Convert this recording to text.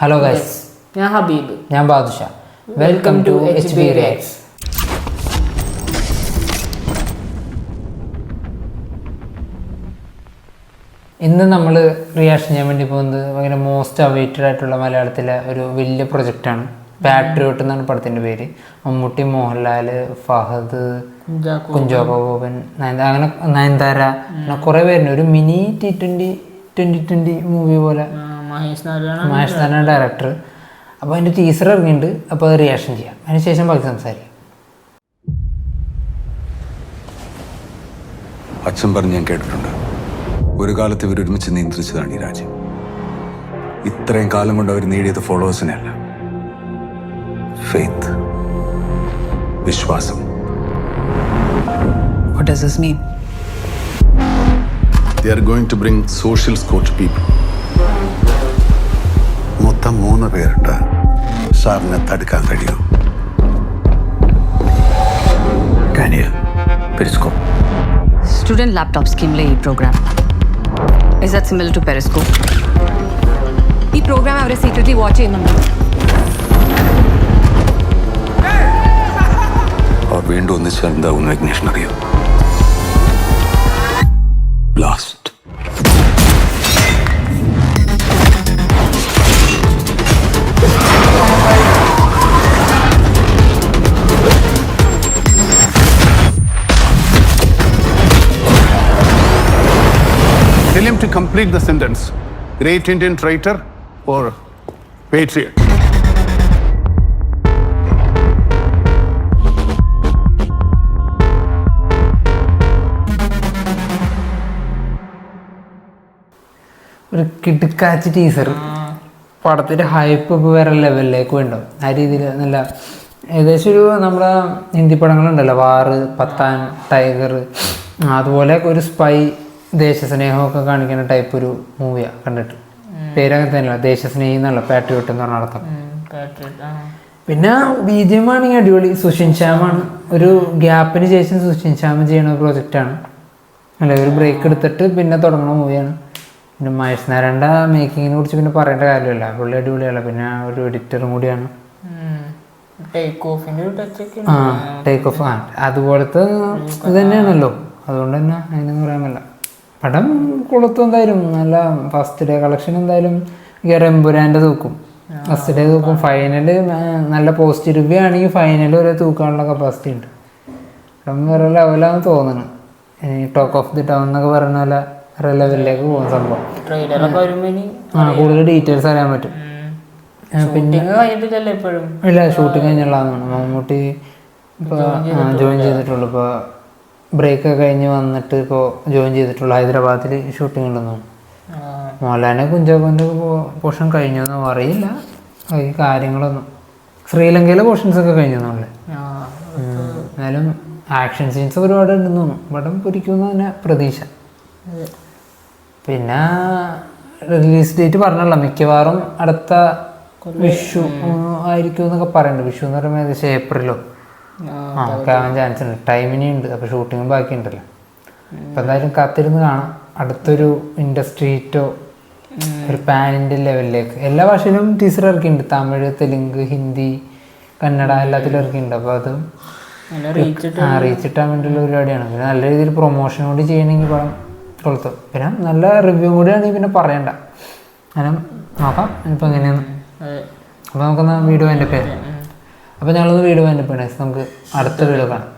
Hello guys, ഞാൻ ഹബീബ്. ഞാൻ Badusha. Welcome to HB Reacts. ഇന്ന് നമ്മൾ റിയാക്ഷൻ ചെയ്യാൻ വേണ്ടി പോകുന്നത് ഭയങ്കര മോസ്റ്റ് അവൈറ്റഡ് ആയിട്ടുള്ള മലയാളത്തിലെ ഒരു വലിയ പ്രൊജക്റ്റാണ്. പാട്രിയോട്ട് എന്നാണ് പടത്തിൻ്റെ പേര്. മമ്മൂട്ടി, മോഹൻലാൽ, ഫഹദ്, കുഞ്ചാക്കോ ബോബൻ, അങ്ങനെ നയൻതാര, അങ്ങനെ കുറേ പേരുണ്ട്. ഒരു മിനി T20 മൂവി പോലെ. മഹേഷ് നാരായണ ഡയറക്ടർ. അപ്പോൾ അതിൻ്റെ ടീസർ ഇറങ്ങിയിട്ടുണ്ട്. അപ്പോൾ അത് റിയാക്ഷൻ ചെയ്യാം. അതിനുശേഷം ബാക്കി സംസാരിക്കാം. അച്ഛൻ പറഞ്ഞ് ഞാൻ കേട്ടിട്ടുണ്ട്, ഒരു കാലത്ത് ഇവർ ഒരുമിച്ച് നിയന്ത്രിച്ചതാണ് ഈ രാജ്യം. ഇത്രയും കാലം കൊണ്ട് അവർ നേടിയത് ഫോളോവേഴ്സിനെ അല്ല, ഫെയ്ത്ത്, വിശ്വാസം. What does this mean? They are going to bring social score to people. മൊത്തം 3 പേരുണ്ട്. സാറിനെ തടുക്കാൻ കഴിയും. Can you? Periscope. Student laptop scheme le program. Is that similar to Periscope? ഈ പ്രോഗ്രാം അവരെ സീക്രട്ട്ലി വാച്ച് ചെയ്യുന്നുണ്ട്. അവർ വീണ്ടും ഒന്നിച്ചാൽ എന്താവും വിഘ്നേഷൻ അറിയാം. Blast. Tell him to complete the sentence. Great Indian traitor or patriot? ഒരു കിടുക്കാച്ച് ടീസർ. പടത്തിൻ്റെ ഹൈപ്പ് ഇപ്പോൾ വേറെ ലെവലിലേക്ക് വേണ്ടാവും. ആ രീതിയിൽ നല്ല ഏകദേശം ഒരു നമ്മുടെ ഹിന്ദി പടങ്ങളുണ്ടല്ലോ, വാറ്, പത്താൻ, ടൈഗർ, അതുപോലെ ഒരു സ്പൈ, ദേശസ്നേഹമൊക്കെ കാണിക്കുന്ന ടൈപ്പ് ഒരു മൂവിയാണ് കണ്ടിട്ട്. പേരങ്ങനെ തന്നെയല്ല, ദേശസ്നേഹി എന്നുള്ള പാട്രിയോട്ട് എന്ന് പറഞ്ഞ അർത്ഥം. പിന്നെ BGM ആണെങ്കിൽ അടിപൊളി. സുഷിൻ ശ്യാമാണ്. ഒരു ഗ്യാപ്പിന് ശേഷം സുഷിൻ ശ്യാം ചെയ്യുന്ന പ്രോജക്റ്റാണ്. അല്ല, ഒരു ബ്രേക്ക് എടുത്തിട്ട് പിന്നെ തുടങ്ങുന്ന മൂവിയാണ്. പിന്നെ മഹേഷ് നാരായണൻ്റെ മേക്കിങ്ങിനെ കുറിച്ച് പിന്നെ പറയേണ്ട കാര്യമില്ല, പുള്ളി അടിപൊളിയല്ല. പിന്നെ ഒരു എഡിറ്ററും കൂടിയാണ്. ടേക്ക് ഓഫ് അതുപോലത്തെ ഇത് തന്നെയാണല്ലോ. അതുകൊണ്ട് തന്നെ അതിനൊന്നും പറയാൻ പറ്റില്ല. പടം കൊളുത്തും എന്തായാലും. നല്ല ഫസ്റ്റ് ഡേ കളക്ഷൻ എന്തായാലും എമ്പുരാൻ്റെ തൂക്കും. ഫസ്റ്റ് ഡേ തൂക്കും. ഫൈനല് നല്ല പോസിറ്റീവ് റിവ്യൂ ആണെങ്കിൽ ഫൈനൽ വരെ തൂക്കാനുള്ള കപ്പാസിറ്റി ഉണ്ട്. പടം വേറെ ലെവലാണെന്ന് തോന്നുന്നു. ടോക്ക് ഓഫ് ദി ടൗൺ എന്നൊക്കെ പറയുന്ന പോലെ വേറെ ലെവലിലേക്ക് പോകുന്ന സംഭവം. കൂടുതൽ ഡീറ്റെയിൽസ് അറിയാൻ പറ്റും. പിന്നെ ഇല്ല, ഷൂട്ടിങ് കഴിഞ്ഞുള്ളതാണ്. മമ്മൂട്ടി ഇപ്പോൾ ജോയിൻ ചെയ്തിട്ടുള്ളൂ. ഇപ്പോൾ ബ്രേക്ക് ഒക്കെ കഴിഞ്ഞ് വന്നിട്ട് ഇപ്പോൾ ജോയിൻ ചെയ്തിട്ടുള്ളൂ. ഹൈദരാബാദിൽ ഷൂട്ടിംഗ് ഉണ്ടെന്നു. മോഹൻലാലിനെ കുഞ്ചാക്കോൻ്റെ പോർഷൻ കഴിഞ്ഞൊന്നും അറിയില്ല. ഈ കാര്യങ്ങളൊന്നും ശ്രീലങ്കയിലെ പോർഷൻസൊക്കെ കഴിഞ്ഞൊന്നുമില്ലേ. എന്നാലും ആക്ഷൻ സീൻസ് ഒരുപാട് ഉണ്ടെന്ന് തോന്നുന്നു. പടം പിടിക്കുമെന്ന് തന്നെ പ്രതീക്ഷ. പിന്നെ റിലീസ് ഡേറ്റ് പറഞ്ഞല്ലോ, മിക്കവാറും അടുത്ത വിഷു ആയിരിക്കും എന്നൊക്കെ പറയുന്നുണ്ട്. വിഷു എന്ന് പറയുമ്പോൾ ഏകദേശം ഏപ്രിലോ ഒക്കെ ആവാൻ ചാൻസ് ഉണ്ട്. ടൈമിനി ഉണ്ട്. അപ്പോൾ ഷൂട്ടിങ്ങും ബാക്കി ഉണ്ടല്ലോ. അപ്പം എന്തായാലും കാത്തിരുന്ന് കാണാം. അടുത്തൊരു ഇൻഡസ്ട്രി ഹിറ്റോ ഒരു പാൻ ഇന്ത്യൻ ലെവലിലേക്ക്. എല്ലാ ഭാഷയിലും ടീച്ചർ ഇറക്കിയിട്ടുണ്ട്. തമിഴ്, തെലുങ്ക്, ഹിന്ദി, കന്നഡ എല്ലാത്തിലും ഇറക്കിയിട്ടുണ്ട്. അപ്പോൾ അത് റീച്ച് കിട്ടാൻ വേണ്ടിയുള്ള പരിപാടിയാണ്. പിന്നെ നല്ല രീതിയിൽ പ്രൊമോഷൻ കൂടി ചെയ്യണമെങ്കിൽ പടം കൊളുത്തും. പിന്നെ നല്ല റിവ്യൂ കൂടിയാണെങ്കിൽ പിന്നെ പറയണ്ട. അങ്ങനെ നോക്കാം ഇപ്പം എങ്ങനെയാണ്. അപ്പോൾ നമുക്കൊന്ന് വീഡിയോ എൻ്റെ പേര്. അപ്പോൾ ഞങ്ങളൊന്ന് വീഡിയോ എൻ്റെ പേര് നമുക്ക് അടുത്ത വീഡിയോ കാണാം.